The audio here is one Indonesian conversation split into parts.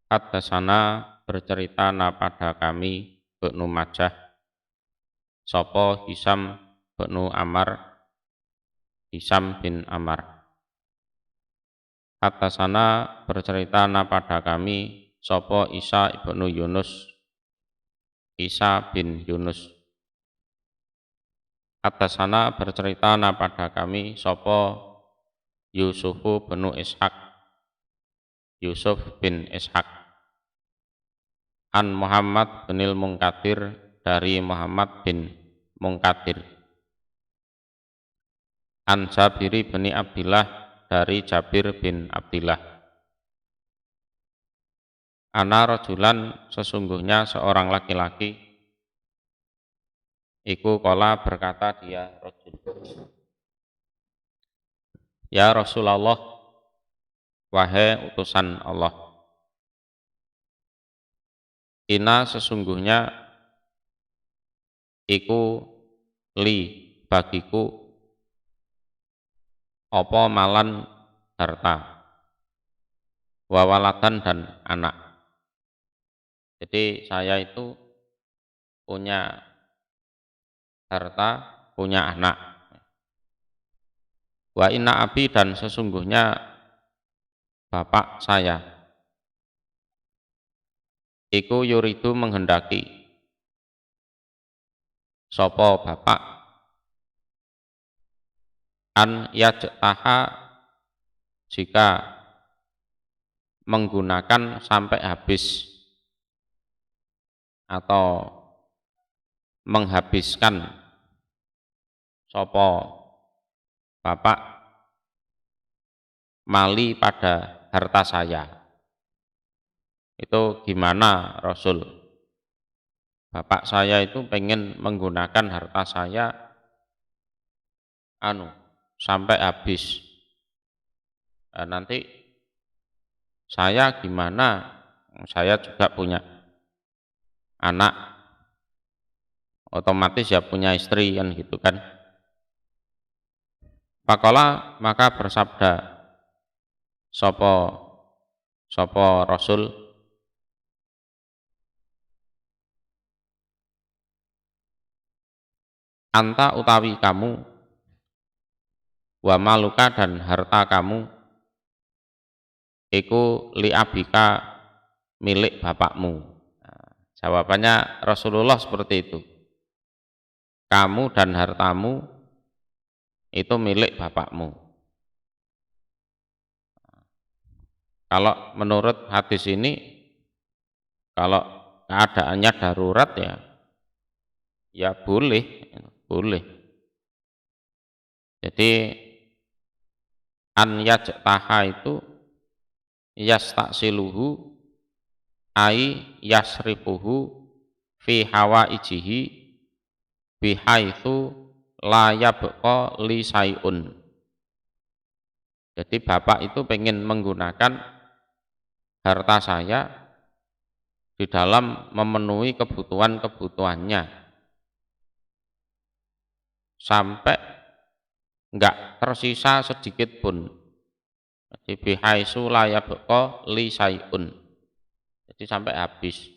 Haddatsana bercerita pada kami Ibnu Majah sapa Hisam bin Ammar. Haddatsana bercerita pada kami sapa Isa bin Yunus. Haddatsana bercerita pada kami sapa Yusuf bin Ishaq an Muhammad binil Munkadir dari Muhammad bin Munkadir an Jabir bin Abdillah dari Jabir bin Abdillah. Ana rajulan sesungguhnya seorang laki-laki iku qala berkata dia rajul. Ya Rasulullah, wahai utusan Allah, Ina sesungguhnya iku li bagiku apa malan harta wawalatan dan anak. Jadi saya itu punya harta, punya anak. Wa inna abi dan sesungguhnya bapak saya iku yuridu menghendaki sapa bapak an yajtaha jika menggunakan sampai habis atau menghabiskan sapa bapak mali pada harta saya. Itu gimana Rasul? Bapak saya itu pengen menggunakan harta saya sampai habis. Nanti saya gimana? Saya juga punya anak, otomatis ya punya istri kan gitu kan. Faqala maka bersabda sapa Rasul, anta utawi kamu, wa maluka dan harta kamu, iku li abika milik bapakmu. Nah, jawabannya Rasulullah seperti itu. Kamu dan hartamu itu milik bapakmu. Kalau menurut hadis ini, kalau keadaannya darurat ya boleh. Jadi an yajtaha itu yastaksiluhu ai yasrifuhu fi hawaijihi bihaitsu la yabqa li sayun. Jadi bapak itu pengen menggunakan harta saya di dalam memenuhi kebutuhannya sampai enggak tersisa sedikit pun. Jadi bihaitsu la yabqa li sayun. Jadi sampai habis.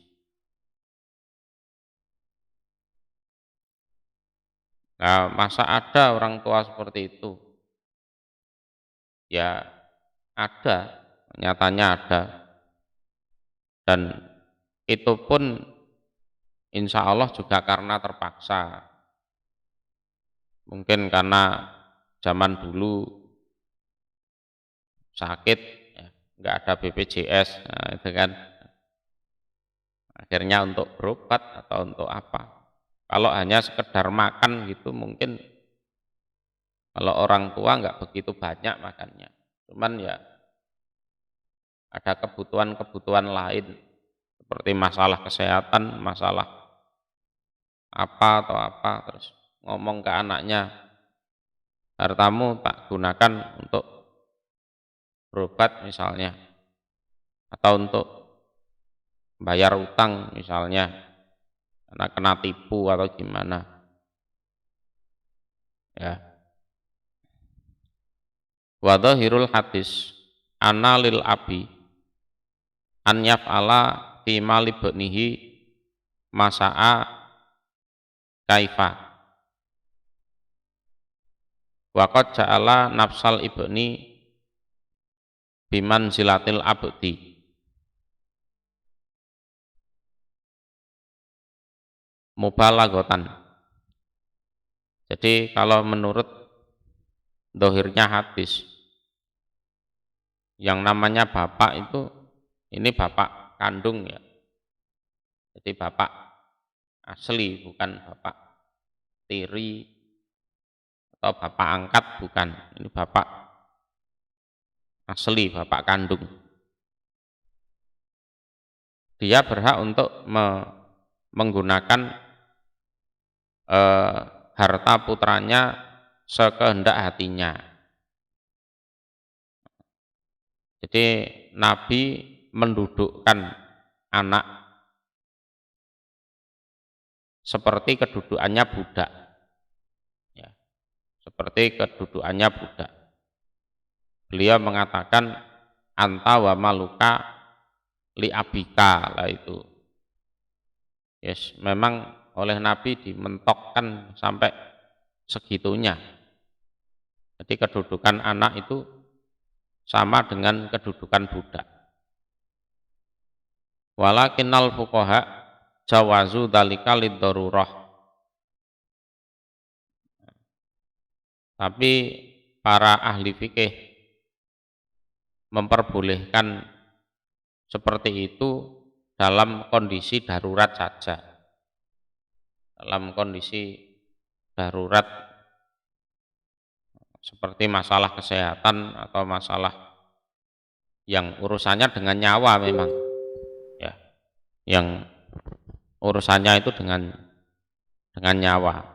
Nah, masa ada orang tua seperti itu? Ya ada, nyatanya ada. Dan itu pun insya Allah juga karena terpaksa. Mungkin karena zaman dulu sakit, nggak ada BPJS, nah itu kan. Akhirnya untuk berobat atau untuk apa. Kalau hanya sekedar makan gitu mungkin kalau orang tua nggak begitu banyak makannya. Cuman ya ada kebutuhan-kebutuhan lain seperti masalah kesehatan, masalah apa atau apa, terus ngomong ke anaknya, hartamu tak gunakan untuk berobat misalnya, atau untuk bayar utang misalnya, karena kena tipu atau gimana. Ya. Wa dhahirul hadis anna lil abi an yaf'ala fi mali ibnihi masa'a kaifa wa qad ja'ala nafsal ibni biman zilatil abdi mubalaghatan. Jadi kalau menurut dohirnya hadis, yang namanya bapak itu ini bapak kandung ya. Jadi bapak asli, bukan bapak tiri atau bapak angkat, bukan. Ini bapak asli, bapak kandung. Dia berhak untuk menggunakan harta putranya sekehendak hatinya. Jadi Nabi mendudukkan anak seperti kedudukannya budak, ya, seperti kedudukannya budak. Beliau mengatakan anta wa maluka li abika lah itu. Yes, memang oleh Nabi dimentokkan sampai segitunya. Jadi kedudukan anak itu sama dengan kedudukan budak. Walakinnal fuqaha jawazu dzalika lid-darurah. Tapi para ahli fikih memperbolehkan seperti itu dalam kondisi darurat saja. Dalam kondisi darurat seperti masalah kesehatan atau masalah yang urusannya dengan nyawa memang, ya, yang urusannya itu dengan nyawa.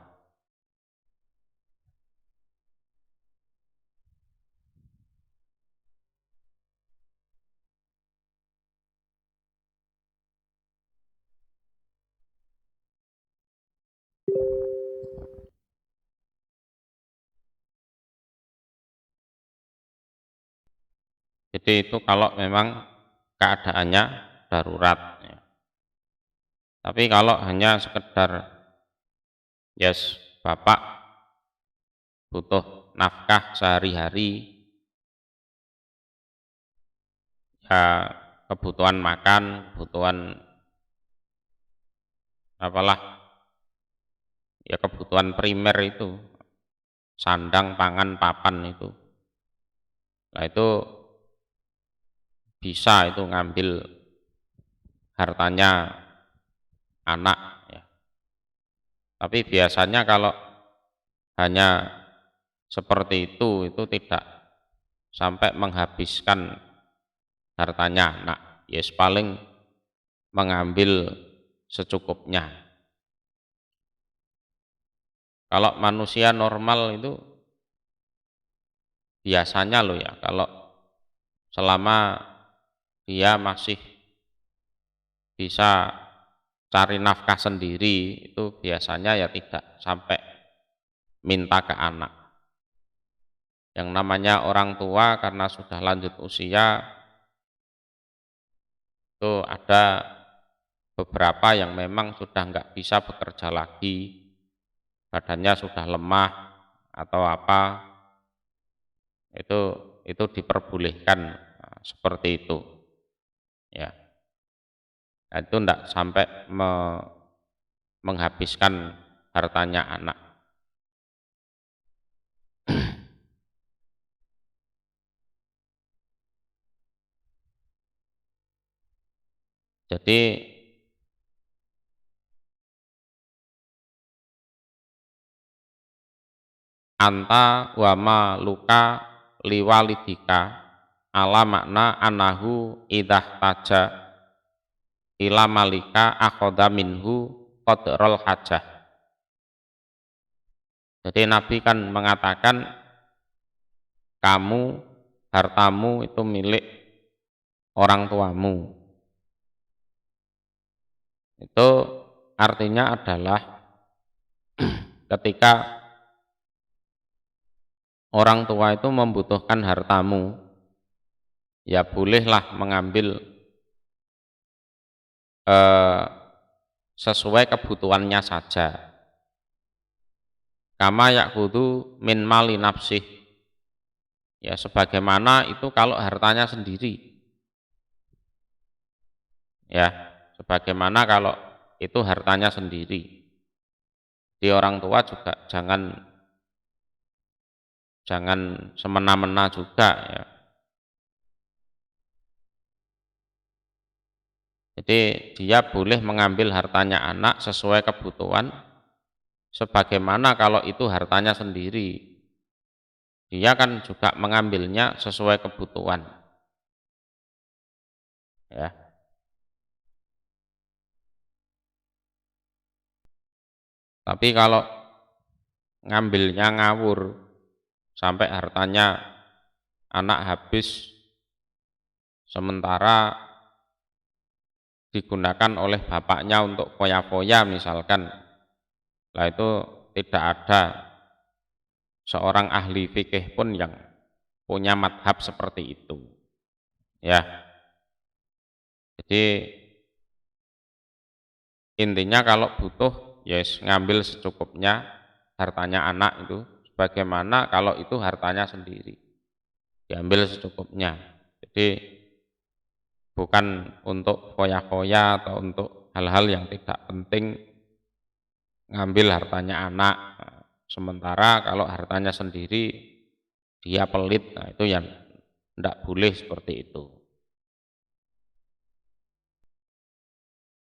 Jadi itu kalau memang keadaannya darurat, ya. Tapi kalau hanya sekedar yes, bapak butuh nafkah sehari-hari, ya kebutuhan makan, kebutuhan apalah, ya kebutuhan primer itu, sandang, pangan, papan itu. Nah itu bisa itu ngambil hartanya anak, ya. Tapi biasanya kalau hanya seperti itu tidak sampai menghabiskan hartanya anak. Yes, paling mengambil secukupnya. Kalau manusia normal itu biasanya loh ya, kalau selama dia masih bisa cari nafkah sendiri itu biasanya ya tidak sampai minta ke anak. Yang namanya orang tua karena sudah lanjut usia itu ada beberapa yang memang sudah nggak bisa bekerja lagi, badannya sudah lemah atau apa, itu diperbolehkan seperti itu, ya. Nah, itu tidak sampai menghabiskan hartanya anak. Jadi anta wama luka liwalidika ala makna anahu idah taja ila malika akhoda minhu qadrol hajah. Jadi Nabi kan mengatakan kamu, hartamu itu milik orang tuamu. Itu artinya adalah ketika orang tua itu membutuhkan hartamu, ya bolehlah mengambil eh, sesuai kebutuhannya saja. Kama yakudu min mali nafsih, ya sebagaimana itu kalau hartanya sendiri, ya sebagaimana kalau itu hartanya sendiri. Di orang tua juga jangan semena-mena juga, ya. Jadi dia boleh mengambil hartanya anak sesuai kebutuhan, sebagaimana kalau itu hartanya sendiri. Dia kan juga mengambilnya sesuai kebutuhan, ya. Tapi kalau ngambilnya ngawur sampai hartanya anak habis, sementara digunakan oleh bapaknya untuk foya-foya misalkan, lah itu tidak ada seorang ahli fikih pun yang punya madhab seperti itu, ya. Jadi intinya kalau butuh, yes, ngambil secukupnya hartanya anak itu, sebagaimana kalau itu hartanya sendiri, diambil secukupnya. Jadi bukan untuk foya-foya atau untuk hal-hal yang tidak penting ngambil hartanya anak. Sementara kalau hartanya sendiri dia pelit, nah itu yang tidak boleh seperti itu.